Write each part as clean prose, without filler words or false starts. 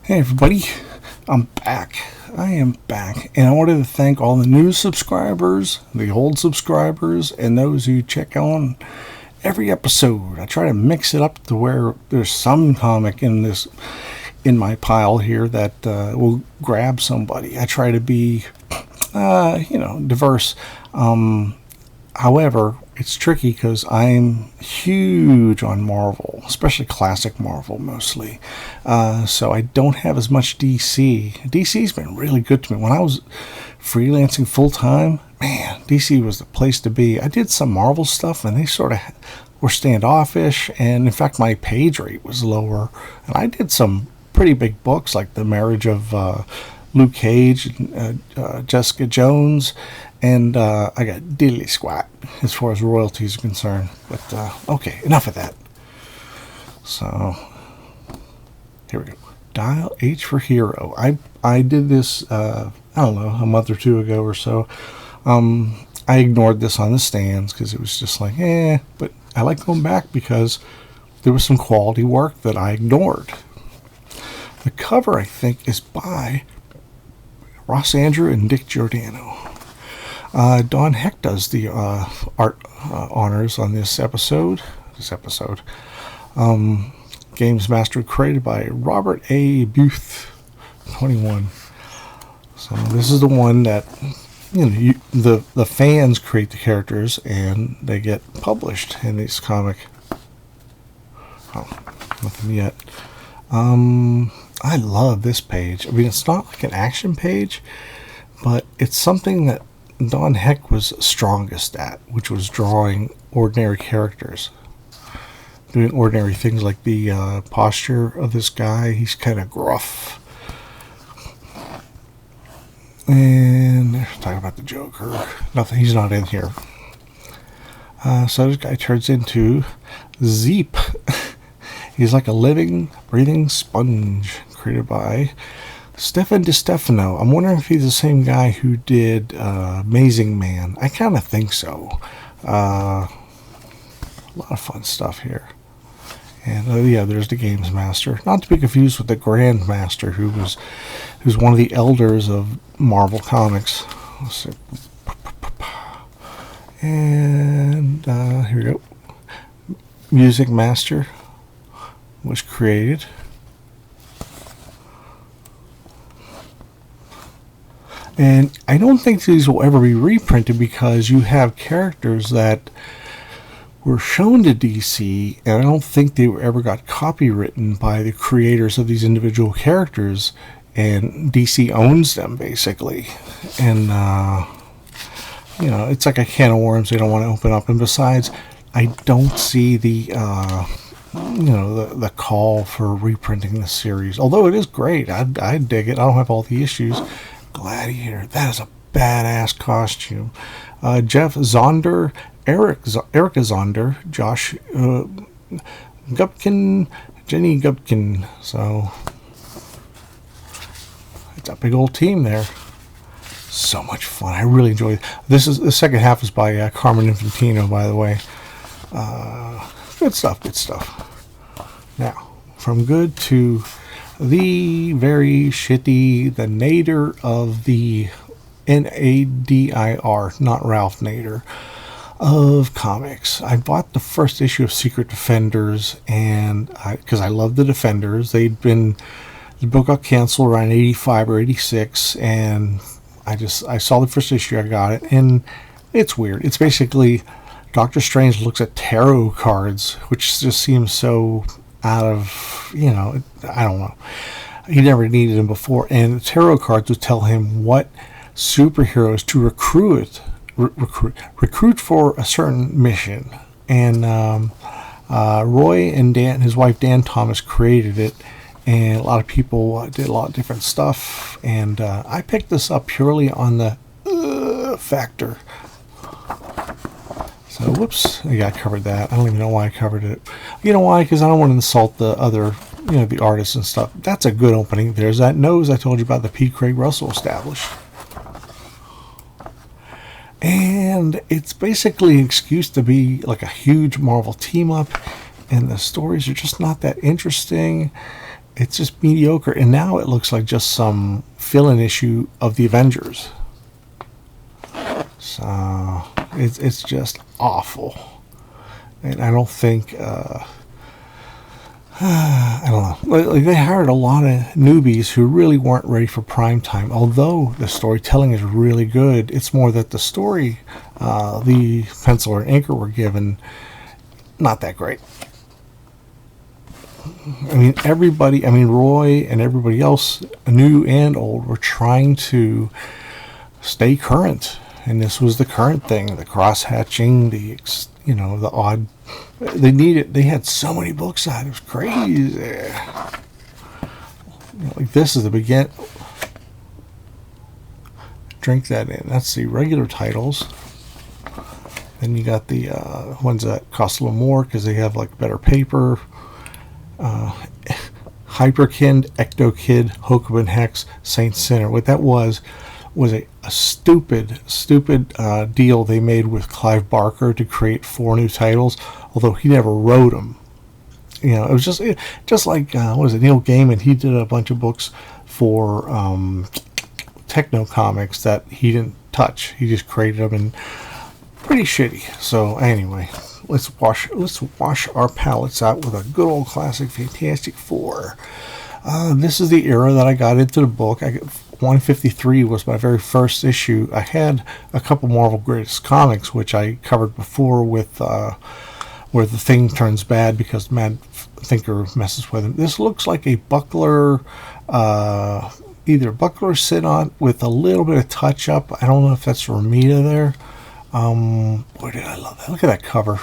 Hey everybody, I'm back. I am back, and I wanted to thank all the new subscribers, the old subscribers, and those who check on every episode. I try to mix it up to where there's some comic in my pile here that will grab somebody. I try to be, diverse. However, it's tricky because I'm huge on Marvel, especially classic Marvel mostly. So I don't have as much DC. DC's been really good to me. When I was freelancing full time, man, DC was the place to be. I did some Marvel stuff and they sort of were standoffish, and in fact, my page rate was lower. And I did some pretty big books like The Marriage of Luke Cage, Jessica Jones, and I got diddly squat as far as royalties are concerned. But okay, enough of that. So here we go. Dial H for Hero. I did this I don't know, a month or two ago or so. I ignored this on the stands because it was just like but I like going back because there was some quality work that I ignored. The cover, I think, is by Ross Andrew and Dick Giordano. Don Heck does the art honors on this episode. Games Master created by Robert A. Booth, 21. So this is the one that the fans create the characters and they get published in this comic. Oh, nothing yet. I love this page. I mean, it's not like an action page, but it's something that Don Heck was strongest at, which was drawing ordinary characters, doing ordinary things like the posture of this guy. He's kind of gruff. And they're talking about the Joker. Nothing, he's not in here. So this guy turns into Zeep. He's like a living, breathing sponge, created by Stefan DiStefano. I'm wondering if he's the same guy who did Amazing Man. I kind of think so. A lot of fun stuff here. And there's the Games Master. Not to be confused with the Grand Master, who's one of the elders of Marvel Comics. Let's see. And here we go. Music Master was created. And I don't think these will ever be reprinted because you have characters that were shown to DC, and I don't think they ever got copywritten by the creators of these individual characters, and DC owns them basically. And it's like a can of worms they don't want to open up. And besides, I don't see the call for reprinting the series, although it is great. I dig it. I don't have all the issues. Gladiator, that is a badass costume. Jeff Zonder, Erica Zonder, Josh Gubkin, Jenny Gubkin. So it's a big old team there. So much fun. I really enjoyed it. This is the second half is by Carmen Infantino, by the way. Good stuff. Now, from good to the very shitty, the Nader of the Nadir, not Ralph Nader, of comics. I bought the first issue of Secret Defenders, and because I love the Defenders. The book got canceled around 85 or 86, and I saw the first issue, I got it, and it's weird. It's basically Doctor Strange looks at tarot cards, which just seems so out of, I don't know. He never needed them before, and the tarot cards would tell him what superheroes to recruit for a certain mission. And Roy and his wife Dan Thomas created it, and a lot of people did a lot of different stuff. And I picked this up purely on the factor. So, whoops, I covered that. I don't even know why I covered it. You know why? Because I don't want to insult the other, the artists and stuff. That's a good opening. There's that nose I told you about, the P. Craig Russell established. And it's basically an excuse to be like a huge Marvel team-up, and the stories are just not that interesting. It's just mediocre, and now it looks like just some fill-in issue of the Avengers. So it's just awful, and I don't think I don't know. Like they hired a lot of newbies who really weren't ready for prime time. Although the storytelling is really good, it's more that the story, the pencil and anchor were given, not that great. I mean, everybody. I mean, Roy and everybody else, new and old, were trying to stay current, and this was the current thing: the cross hatching, the odd. They had so many books out. It was crazy. Like this is the begin. Drink that in. That's the regular titles. Then you got the ones that cost a little more because they have like better paper. Hyperkind, Ectokid, Hokuban Hex, Saint Sinner. What that was a stupid deal they made with Clive Barker to create 4 new titles, although he never wrote them. It was just like what was it, Neil Gaiman? He did a bunch of books for Techno Comics that he didn't touch. He just created them, and pretty shitty. So anyway, let's wash our palates out with a good old classic Fantastic Four. This is the era that I got into the book. 153 was my very first issue. I had a couple Marvel Greatest Comics, which I covered before with where the Thing turns bad because the Mad Thinker messes with him. This looks like a Buckler, either Buckler sit-on with a little bit of touch-up. I don't know if that's Ramita there. Boy, did I love that. Look at that cover.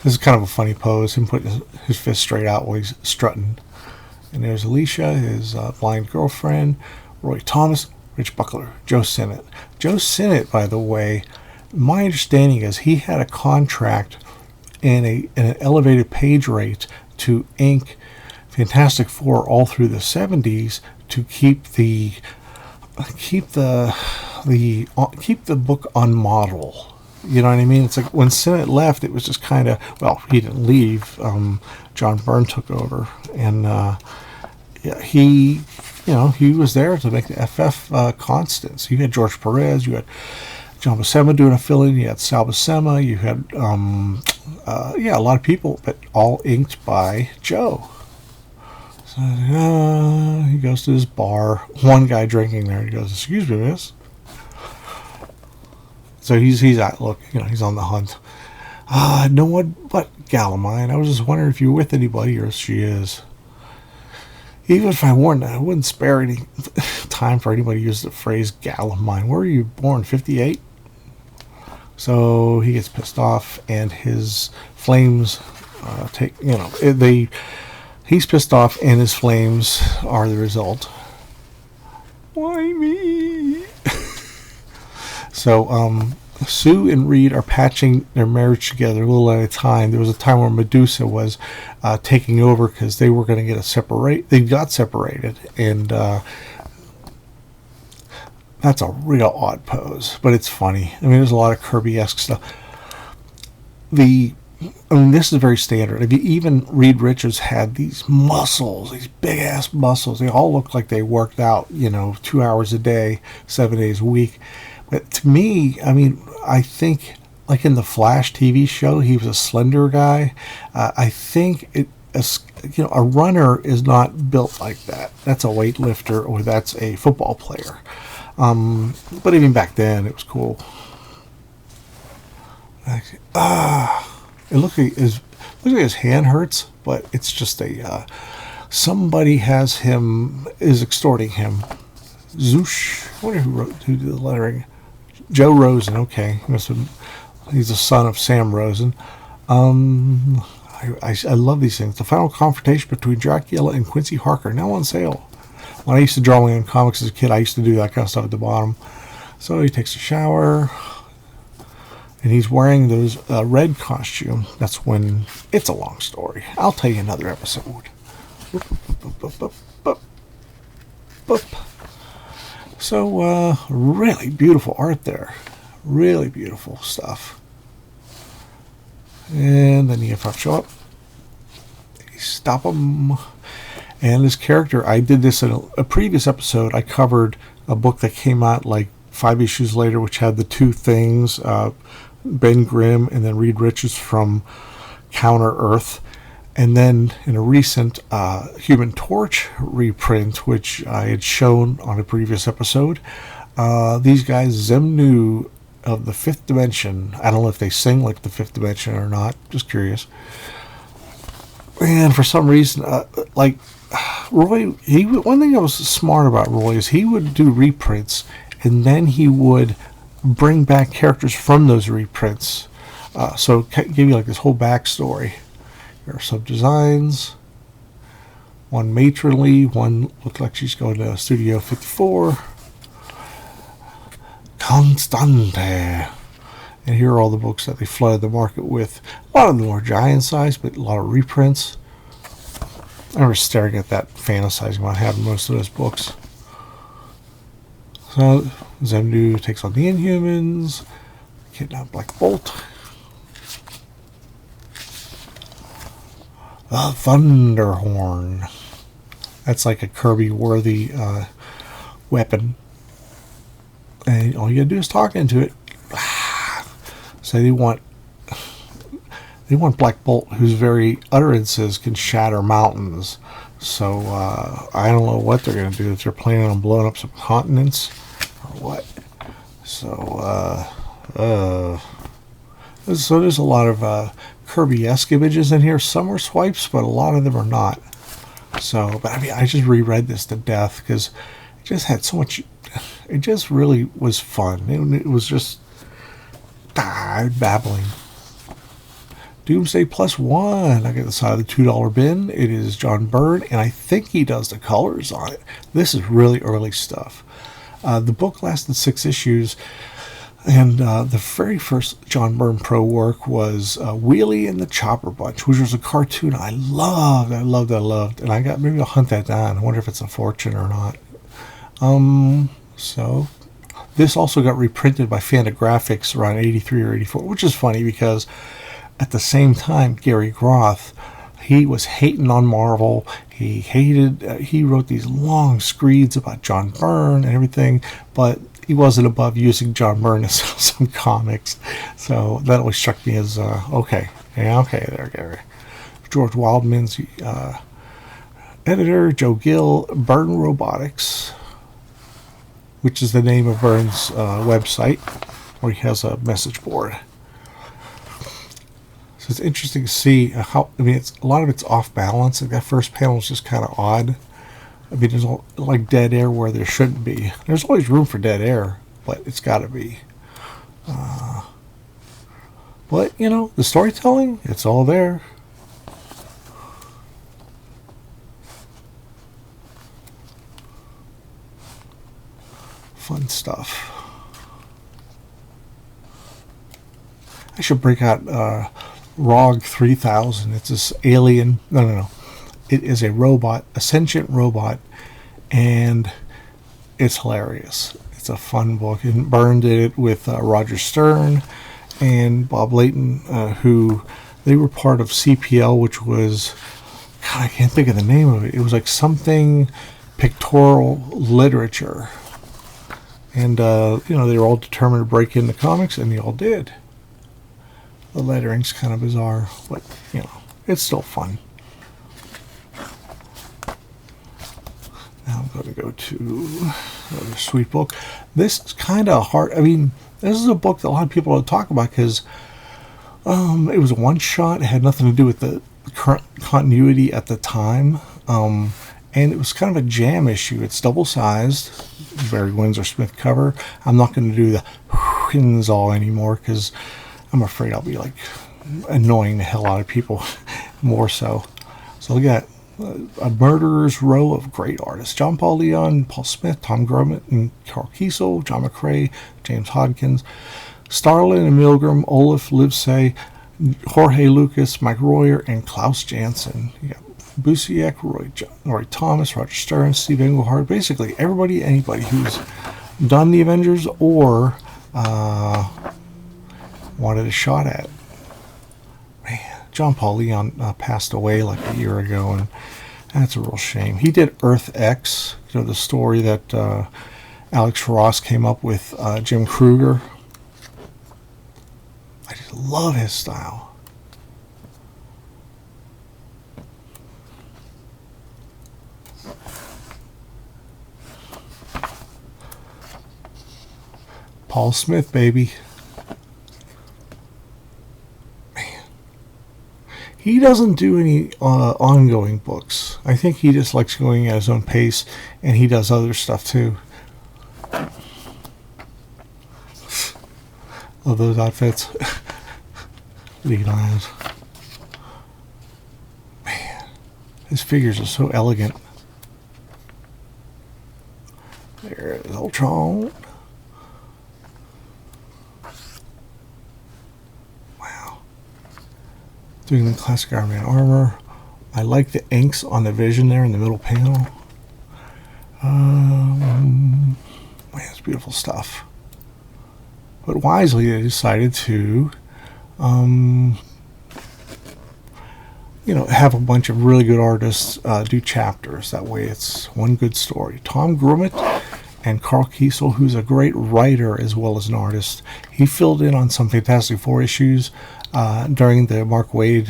This is kind of a funny pose, him putting his fist straight out while he's strutting. And there's Alicia, his blind girlfriend, Roy Thomas, Rich Buckler, Joe Sinnott. Joe Sinnott, by the way, my understanding is he had a contract and an elevated page rate to ink Fantastic Four all through the 70s to keep the book on model. You know what I mean? It's like when Sinnott left, it was just kind of, well, he didn't leave. John Byrne took over, and he was there to make the FF constants. You had George Perez, you had John Buscema doing a fill-in, you had Sal Buscema, you had a lot of people, but all inked by Joe. So he goes to this bar, one guy drinking there, he goes, "Excuse me, miss." So he's out. Look, he's on the hunt. No one but gal of mine. I was just wondering if you're with anybody, or if she is. Even if I weren't, I wouldn't spare any time for anybody to use the phrase "gal of mine." Where were you born? 58. So he gets pissed off, and his flames he's pissed off, and his flames are the result. Why me? So Sue and Reed are patching their marriage together a little at a time. There was a time where Medusa was taking over because they were going to get they got separated, and that's a real odd pose, but it's funny. I mean, there's a lot of Kirby-esque stuff. This is very standard. I mean, even Reed Richards had these muscles, these big-ass muscles. They all looked like they worked out, 2 hours a day, 7 days a week. But to me, I mean, I think, like in the Flash TV show, he was a slender guy. I think a runner is not built like that. That's a weightlifter, or that's a football player. But even back then, it was cool. It looks like his hand hurts, but it's just somebody is extorting him. Zoosh. I wonder who did the lettering. Joe Rosen. Okay, he's the son of Sam Rosen. I love these things. The final confrontation between Dracula and Quincy Harker, now on sale. When I used to draw my own comics as a kid, I used to do that kind of stuff at the bottom. So he takes a shower, and he's wearing those red costume. That's when it's a long story. I'll tell you another episode. So, really beautiful art there. Really beautiful stuff. And then the EFF show up. He's stop him. And this character, I did this in a previous episode. I covered a book that came out like 5 issues later, which had the two things, Ben Grimm and then Reed Richards from Counter Earth. And then in a recent Human Torch reprint, which I had shown on a previous episode, these guys, Zemnu of the Fifth Dimension, I don't know if they sing like the Fifth Dimension or not, just curious. And for some reason, like Roy, one thing that was smart about Roy is he would do reprints, and then he would bring back characters from those reprints. So give you like this whole backstory. Here are some designs. One matronly, one looked like she's going to Studio 54. Constante. And here are all the books that they flooded the market with. A lot of them were giant size, but a lot of reprints. I remember staring at that, fantasizing about having most of those books. So, Zemnu takes on the Inhumans. Kidnap Black Bolt. The Thunderhorn. That's like a Kirby-worthy weapon. And all you gotta do is talk into it. So they want Black Bolt, whose very utterances can shatter mountains. So I don't know what they're gonna do, if they're planning on blowing up some continents or what. So there's a lot of Kirby-esque images in here. Some are swipes, but a lot of them are not. So, but I mean, I just reread this to death because it just had so much. It just really was fun. It was just babbling. Doomsday+1. I get the side of the $2 bin. It is John Byrne, and I think he does the colors on it. This is really early stuff. The book lasted 6 issues. And the very first John Byrne Pro work was Wheelie and the Chopper Bunch, which was a cartoon I loved. And I got, maybe I'll hunt that down. I wonder if it's a fortune or not. So this also got reprinted by Fantagraphics around 83 or 84, which is funny because at the same time, Gary Groth, he was hating on Marvel. He wrote these long screeds about John Byrne and everything, but he wasn't above using John Byrne to sell some comics. So that always struck me as, okay. Yeah, okay, there, Gary. George Wildman's editor, Joe Gill, Byrne Robotics, which is the name of Byrne's website, where he has a message board. So it's interesting to see how, I mean, a lot of it's off balance. Like that first panel is just kind of odd. I mean, there's like dead air where there shouldn't be. There's always room for dead air, but it's got to be. But, you know, the storytelling, it's all there. Fun stuff. I should break out ROG 3000. It's this alien. No. It is a robot, a sentient robot, and it's hilarious. It's a fun book. And Byrne did it with Roger Stern and Bob Layton, who they were part of CPL, which was, God, I can't think of the name of it. It was like something pictorial literature. And, you know, they were all determined to break into comics, and they all did. The lettering's kind of bizarre, but, you know, it's still fun. Now I'm going to go to another sweet book. This is kind of hard. I mean, this is a book that a lot of people don't talk about because it was a one-shot. It had nothing to do with the current continuity at the time. And it was kind of a jam issue. It's double-sized. Barry Windsor Smith cover. I'm not going to do the Windsor anymore because I'm afraid I'll be like annoying the hell out of people more so. So look at a murderer's row of great artists. John Paul Leon, Paul Smith, Tom Grummett, and Carl Kiesel, John McCrae, James Hodgkins, Starlin and Milgram, Olaf Livesey, Jorge Lucas, Mike Royer, and Klaus Janson. You got Busiek, Roy Thomas, Roger Stern, Steve Englehart, basically anybody who's done the Avengers or wanted a shot at. Man, John Paul Leon passed away like a year ago, and that's a real shame. He did Earth X, the story that Alex Ross came up with Jim Krueger. I just love his style. Paul Smith, baby. Man. He doesn't do any ongoing books. I think he just likes going at his own pace, and he does other stuff too. Love those outfits. Lead eyes. Man, his figures are so elegant. There is Ultron. Wow. Doing the classic Iron Man armor. I like the inks on the Vision there in the middle panel. Man, it's beautiful stuff. But wisely, they decided to, have a bunch of really good artists do chapters. That way it's one good story. Tom Grummett and Carl Kiesel, who's a great writer as well as an artist, he filled in on some Fantastic Four issues during the Mark Waid,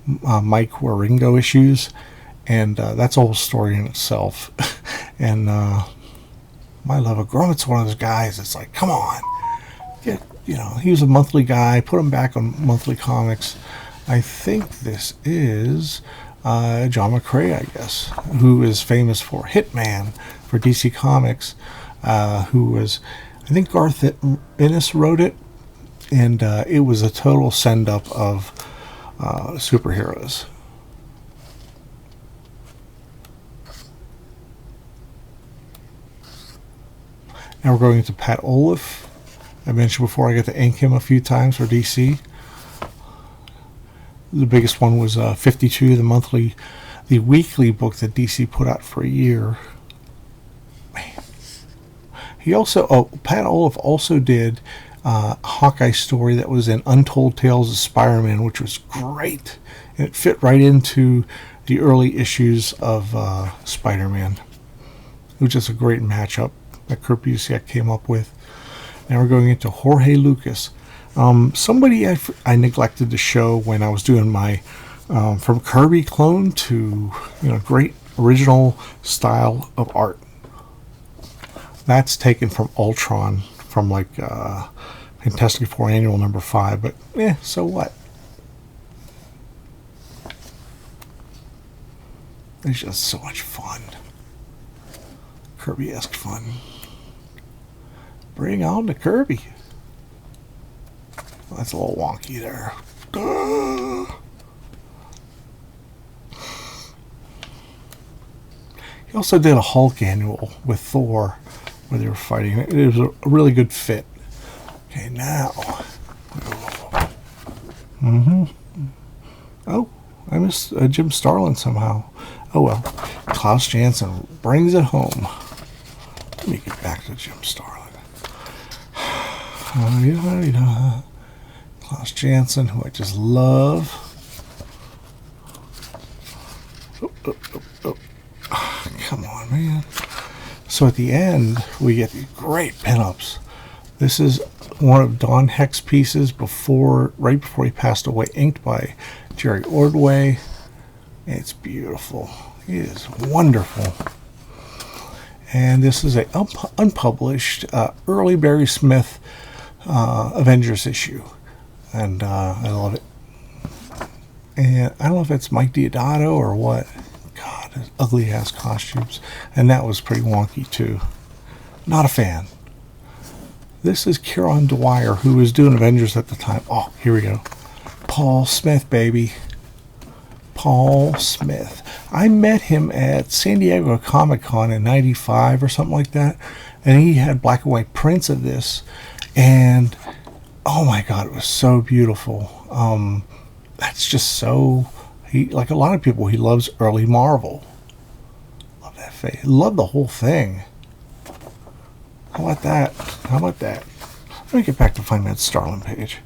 Mike Waringo issues. And that's a whole story in itself. And my love of Grummett's one of those guys that's like, come on. He was a monthly guy. Put him back on monthly comics. I think this is John McCrea, I guess, who is famous for Hitman for DC Comics, who was, I think Garth Ennis wrote it, and it was a total send-up of superheroes. Now we're going to Pat Olaf. I mentioned before I got to ink him a few times for DC. The biggest one was 52, the weekly book that DC put out for a year. Man. He also, Pat Olaf also did a Hawkeye story that was in Untold Tales of Spider-Man, which was great. And it fit right into the early issues of Spider-Man. It was just a great matchup that Kurt Busiek came up with. Now we're going into Jorge Lucas. Somebody I neglected to show when I was doing my from Kirby clone to great original style of art. That's taken from Ultron from like Fantastic Four Annual number 5, but so what? It's just so much fun. Kirby-esque fun. Bring on the Kirby. That's a little wonky there. He also did a Hulk annual with Thor where they were fighting. It was a really good fit. Okay, now. Oh, I missed Jim Starlin somehow. Oh well. Klaus Janson brings it home. Let me get back to Jim Starlin. Klaus Janson, who I just love. Come on, man. So at the end, we get these great pinups. This is one of Don Heck's pieces right before he passed away, inked by Jerry Ordway. It's beautiful. It is wonderful. And this is an unpublished early Barry Smith Avengers issue. And I love it. And I don't know if it's Mike Diodato or what. God, his ugly ass costumes. And that was pretty wonky too. Not a fan. This is Kieron Dwyer, who was doing Avengers at the time. Oh, here we go. Paul Smith, baby. Paul Smith. I met him at San Diego Comic-Con in 95 or something like that. And he had black and white prints of this. And oh my God, it was so beautiful. That's just so, like a lot of people, he loves early Marvel. Love that face. Love the whole thing. How about that? How about that? Let me get back to find that Starlin page.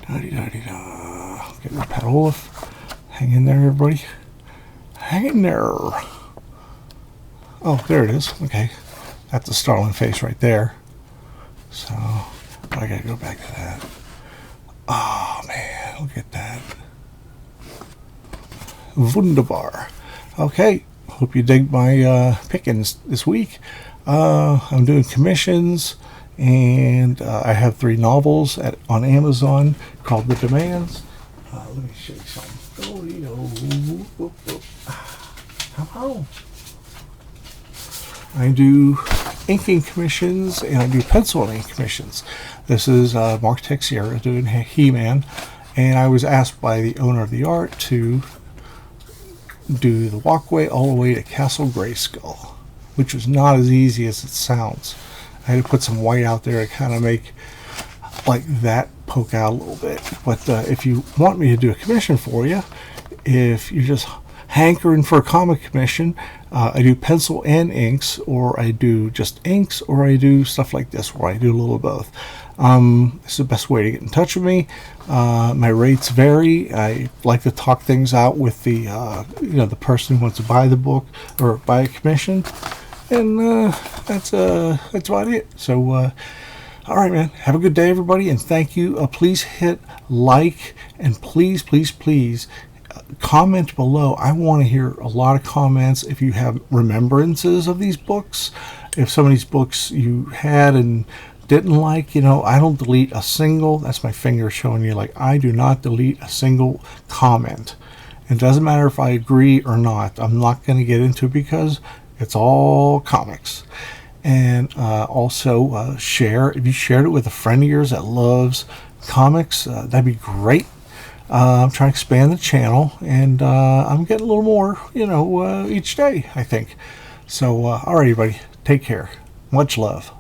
Da-de-da-de-da. Get the Pat Olaf. Hang in there, everybody. Hang in there. Oh, there it is. Okay. That's a starling face right there. So, I gotta go back to that. Oh, man. Look at that. Wunderbar. Okay. Hope you dig my pickings this week. I'm doing commissions, and I have 3 novels on Amazon called The Demands. Let me show you something. Come on. I do inking commissions, and I do pencil ink commissions. This is Mark Texiera doing He-Man, and I was asked by the owner of the art to do the walkway all the way to Castle Grayskull, which was not as easy as it sounds. I had to put some white out there to kind of make like that poke out a little bit. But if you want me to do a commission for you, if you're just hankering for a comic commission, I do pencil and inks, or I do just inks, or I do stuff like this where I do a little of both. This is the best way to get in touch with me. My rates vary. I like to talk things out with the the person who wants to buy the book or buy a commission, and that's about it. So all right, man, have a good day, everybody, and thank you. Please hit like, and please comment below. I want to hear a lot of comments. If you have remembrances of these books, if some of these books you had and didn't like, I don't delete a single. That's my finger showing you, like, I do not delete a single comment. It doesn't matter if I agree or not. I'm not going to get into it because it's all comics. And also share. If you shared it with a friend of yours that loves comics, that'd be great. I'm trying to expand the channel, and I'm getting a little more, each day, I think. So, all right, everybody, take care. Much love.